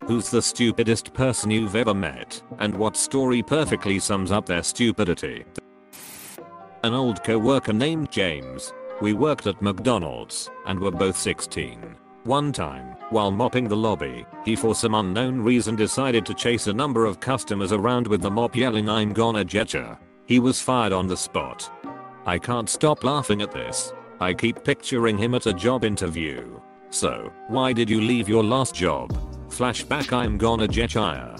Who's the stupidest person you've ever met, and what story perfectly sums up their stupidity? An old co-worker named James. We worked at McDonald's and were both 16. One time, while mopping the lobby, he for some unknown reason decided to chase a number of customers around with the mop yelling, "I'm gonna get ya." He was fired on the spot. I can't stop laughing at this. I keep picturing him at a job interview. "So, why did you leave your last job?" Flashback, "I'm gonna get ya."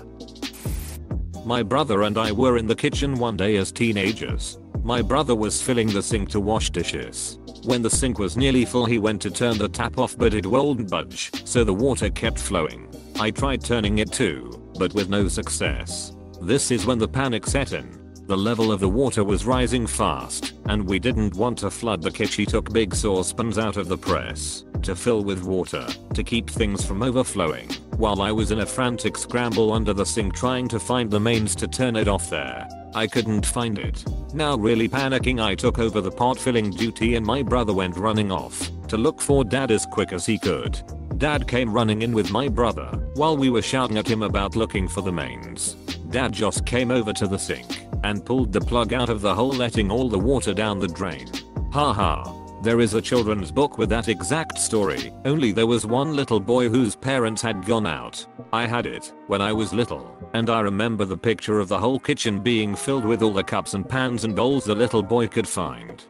My brother and I were in the kitchen one day as teenagers. My brother was filling the sink to wash dishes. When the sink was nearly full, he went to turn the tap off, but it wouldn't budge, so the water kept flowing. I tried turning it too, but with no success. This is when the panic set in. The level of the water was rising fast, and we didn't want to flood the kitchen. He took big saucepans out of the press to fill with water to keep things from overflowing, while I was in a frantic scramble under the sink trying to find the mains to turn it off there. I couldn't find it. Now really panicking, I took over the pot filling duty and my brother went running off to look for Dad as quick as he could. Dad came running in with my brother while we were shouting at him about looking for the mains. Dad just came over to the sink and pulled the plug out of the hole, letting all the water down the drain. Haha. There is a children's book with that exact story, only there was one little boy whose parents had gone out. I had it when I was little, and I remember the picture of the whole kitchen being filled with all the cups and pans and bowls the little boy could find.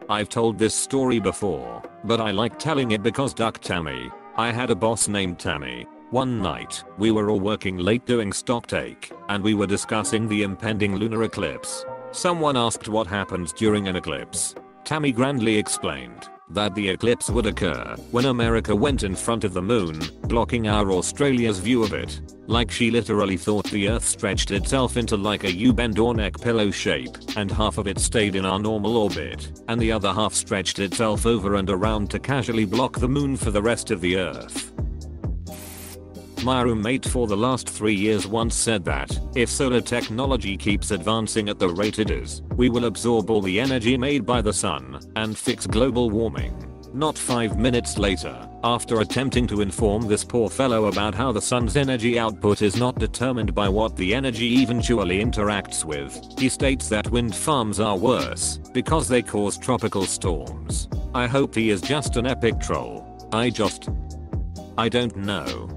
I've told this story before, but I like telling it because Duck Tammy. I had a boss named Tammy. One night, we were all working late doing stocktake, and we were discussing the impending lunar eclipse. Someone asked what happens during an eclipse. Tammy grandly explained that the eclipse would occur when America went in front of the moon, blocking our Australia's view of it. Like she literally thought the earth stretched itself into like a U-bend or neck pillow shape, and half of it stayed in our normal orbit, and the other half stretched itself over and around to casually block the moon for the rest of the earth. My roommate for the last 3 years once said that if solar technology keeps advancing at the rate it is, we will absorb all the energy made by the sun and fix global warming. Not 5 minutes later, after attempting to inform this poor fellow about how the sun's energy output is not determined by what the energy eventually interacts with, he states that wind farms are worse because they cause tropical storms. I hope he is just an epic troll. I don't know.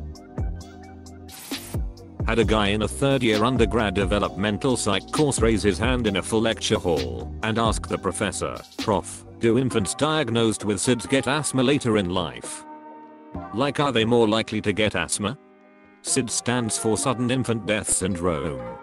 Had a guy in a third-year undergrad developmental psych course raise his hand in a full lecture hall and ask the professor, "Prof, do infants diagnosed with SIDS get asthma later in life? Like, are they more likely to get asthma?" SIDS stands for Sudden Infant Death Syndrome.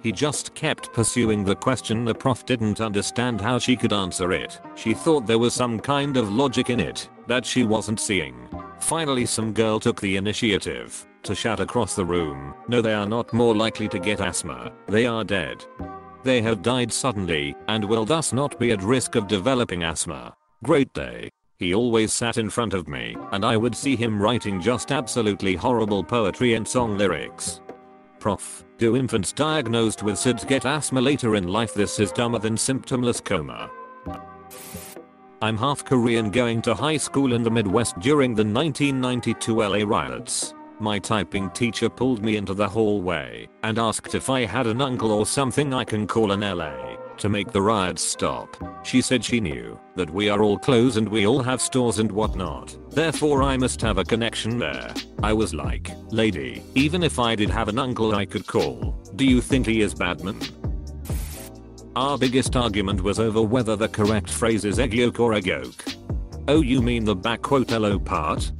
He just kept pursuing the question. The prof didn't understand how she could answer it. She thought there was some kind of logic in it that she wasn't seeing. Finally, some girl took the initiative to shout across the room, "No, they are not more likely to get asthma, they are dead. They have died suddenly and will thus not be at risk of developing asthma." Great day. He always sat in front of me and I would see him writing just absolutely horrible poetry and song lyrics. Prof, do infants diagnosed with SIDS get asthma later in life? This is dumber than symptomless coma. I'm half Korean, going to high school in the Midwest during the 1992 LA riots. My typing teacher pulled me into the hallway and asked if I had an uncle or something I can call in LA to make the riots stop. She said she knew that we are all close and we all have stores and whatnot, therefore I must have a connection there. I was like, "Lady, even if I did have an uncle I could call, do you think he is Batman?" Our biggest argument was over whether the correct phrase is egg yolk or egg yolk. "Oh, you mean the hello part?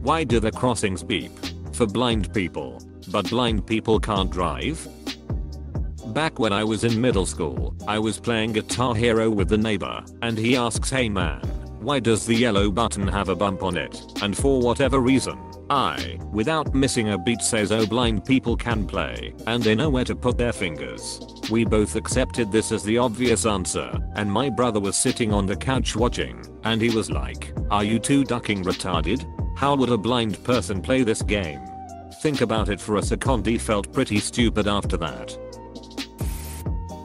Why do the crossings beep? For blind people, but blind people can't drive?" Back when I was in middle school, I was playing Guitar Hero with the neighbor, and he asks, "Hey man, why does the yellow button have a bump on it?" And for whatever reason, I, without missing a beat, says, "Oh, blind people can play, and they know where to put their fingers." We both accepted this as the obvious answer, and my brother was sitting on the couch watching, and he was like, "Are you two ducking retarded? How would a blind person play this game?" Think about it for a second, he felt pretty stupid after that.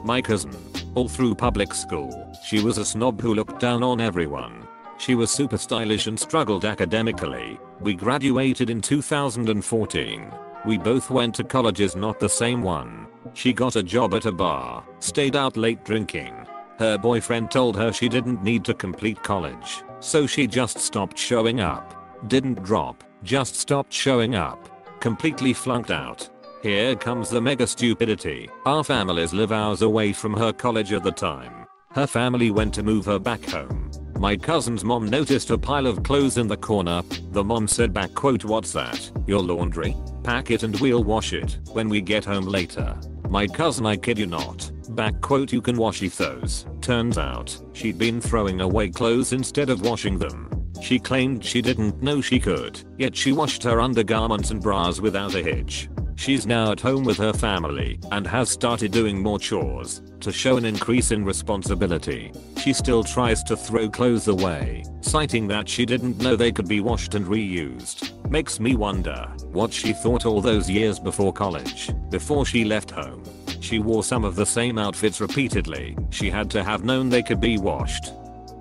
My cousin. All through public school, she was a snob who looked down on everyone. She was super stylish and struggled academically. We graduated in 2014. We both went to colleges, not the same one. She got a job at a bar, stayed out late drinking. Her boyfriend told her she didn't need to complete college, so she just stopped showing up. Didn't drop, just stopped showing up. Completely flunked out. Here comes the mega stupidity. Our families live hours away from her college at the time. Her family went to move her back home. My cousin's mom noticed a pile of clothes in the corner. The mom said back quote, "What's that? Your laundry? Pack it and we'll wash it when we get home later." My cousin, I kid you not, back quote, "You can wash those." Turns out, she'd been throwing away clothes instead of washing them. She claimed she didn't know she could, yet she washed her undergarments and bras without a hitch. She's now at home with her family and has started doing more chores to show an increase in responsibility. She still tries to throw clothes away, citing that she didn't know they could be washed and reused. Makes me wonder what she thought all those years before college, before she left home. She wore some of the same outfits repeatedly. She had to have known they could be washed.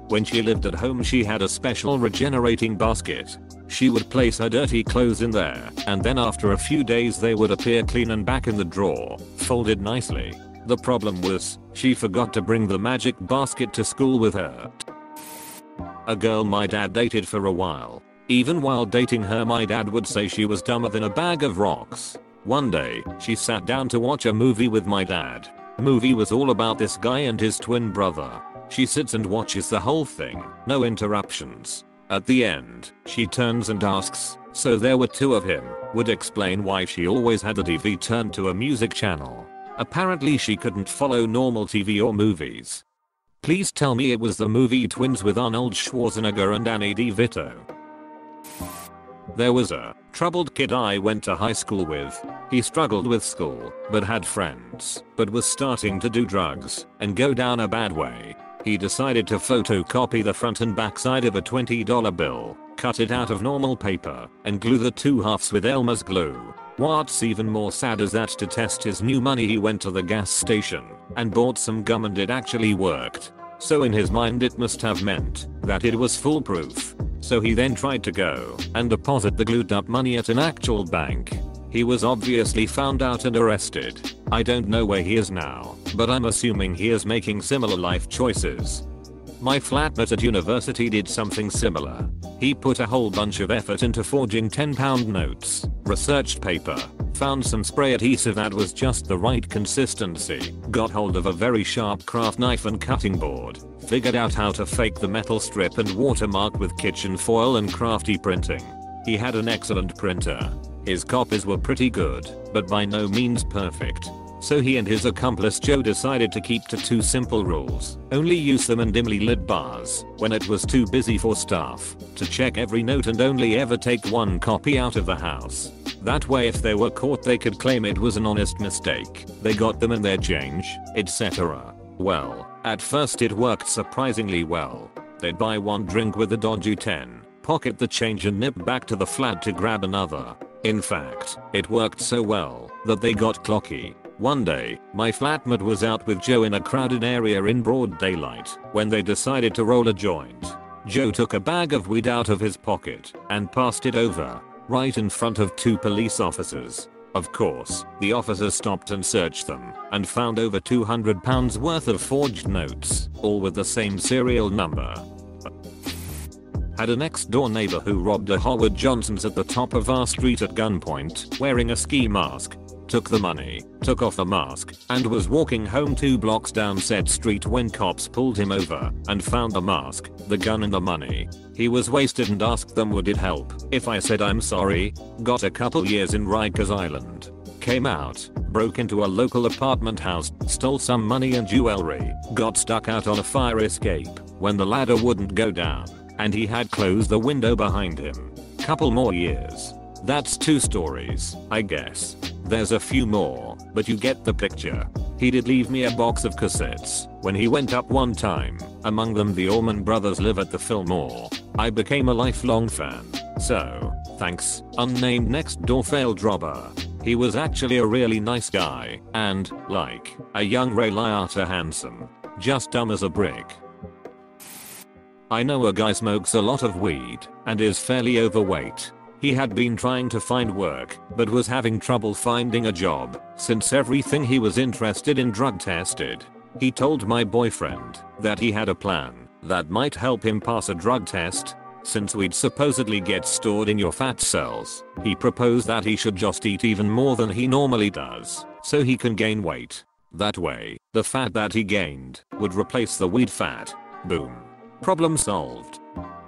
When she lived at home, she had a special regenerating basket. She would place her dirty clothes in there, and then after a few days they would appear clean and back in the drawer, folded nicely. The problem was, she forgot to bring the magic basket to school with her. A girl my dad dated for a while. Even while dating her, my dad would say she was dumber than a bag of rocks. One day, she sat down to watch a movie with my dad. The movie was all about this guy and his twin brother. She sits and watches the whole thing, no interruptions. At the end, she turns and asks, "So there were two of him?" Would explain why she always had the TV turned to a music channel. Apparently she couldn't follow normal TV or movies. Please tell me it was the movie Twins with Arnold Schwarzenegger and Danny DeVito. There was a troubled kid I went to high school with. He struggled with school, but had friends, but was starting to do drugs and go down a bad way. He decided to photocopy the front and back side of a $20 bill, cut it out of normal paper, and glue the two halves with Elmer's glue. What's even more sad is that to test his new money he went to the gas station and bought some gum, and it actually worked. So in his mind it must have meant that it was foolproof. So he then tried to go and deposit the glued up money at an actual bank. He was obviously found out and arrested. I don't know where he is now, but I'm assuming he is making similar life choices. My flatmate at university did something similar. He put a whole bunch of effort into forging £10 notes, researched paper, found some spray adhesive that was just the right consistency, got hold of a very sharp craft knife and cutting board, figured out how to fake the metal strip and watermark with kitchen foil and crafty printing. He had an excellent printer. His copies were pretty good, but by no means perfect. So he and his accomplice Joe decided to keep to two simple rules. Only use them in dimly lit bars when it was too busy for staff to check every note, and only ever take one copy out of the house. That way if they were caught they could claim it was an honest mistake. They got them and their change, etc. Well, at first it worked surprisingly well. They'd buy one drink with a dodgy 10, pocket the change and nip back to the flat to grab another. In fact, it worked so well that they got clocky. One day, my flatmate was out with Joe in a crowded area in broad daylight when they decided to roll a joint. Joe took a bag of weed out of his pocket and passed it over, right in front of two police officers. Of course, the officers stopped and searched them and found over £200 worth of forged notes, all with the same serial number. Had a next door neighbor who robbed a Howard Johnson's at the top of our street at gunpoint wearing a ski mask. Took the money, took off the mask, and was walking home 2 blocks down said street when cops pulled him over and found the mask, the gun and the money. He was wasted and asked them would it help if I said I'm sorry. Got a couple years in Rikers Island. Came out, broke into a local apartment house, stole some money and jewelry, got stuck out on a fire escape when the ladder wouldn't go down, and he had closed the window behind him. Couple more years. That's 2 stories, I guess. There's a few more, but you get the picture. He did leave me a box of cassettes when he went up one time, among them the Allman Brothers Live at the Fillmore. I became a lifelong fan. So, thanks, unnamed next door failed robber. He was actually a really nice guy, and, like, a young Ray Liotta handsome. Just dumb as a brick. I know a guy smokes a lot of weed and is fairly overweight. He had been trying to find work but was having trouble finding a job since everything he was interested in drug tested. He told my boyfriend that he had a plan that might help him pass a drug test. Since weed supposedly gets stored in your fat cells, he proposed that he should just eat even more than he normally does so he can gain weight. That way, the fat that he gained would replace the weed fat. Boom. Problem solved.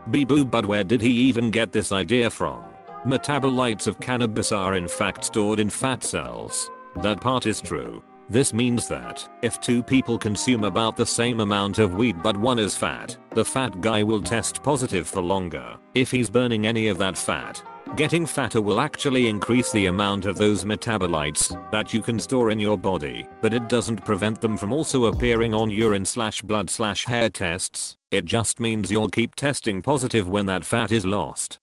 Boo, but where did he even get this idea from? Metabolites of cannabis are in fact stored in fat cells. That part is true. This means that if two people consume about the same amount of weed but one is fat, the fat guy will test positive for longer if he's burning any of that fat. Getting fatter will actually increase the amount of those metabolites that you can store in your body, but it doesn't prevent them from also appearing on urine/blood/hair tests. It just means you'll keep testing positive when that fat is lost.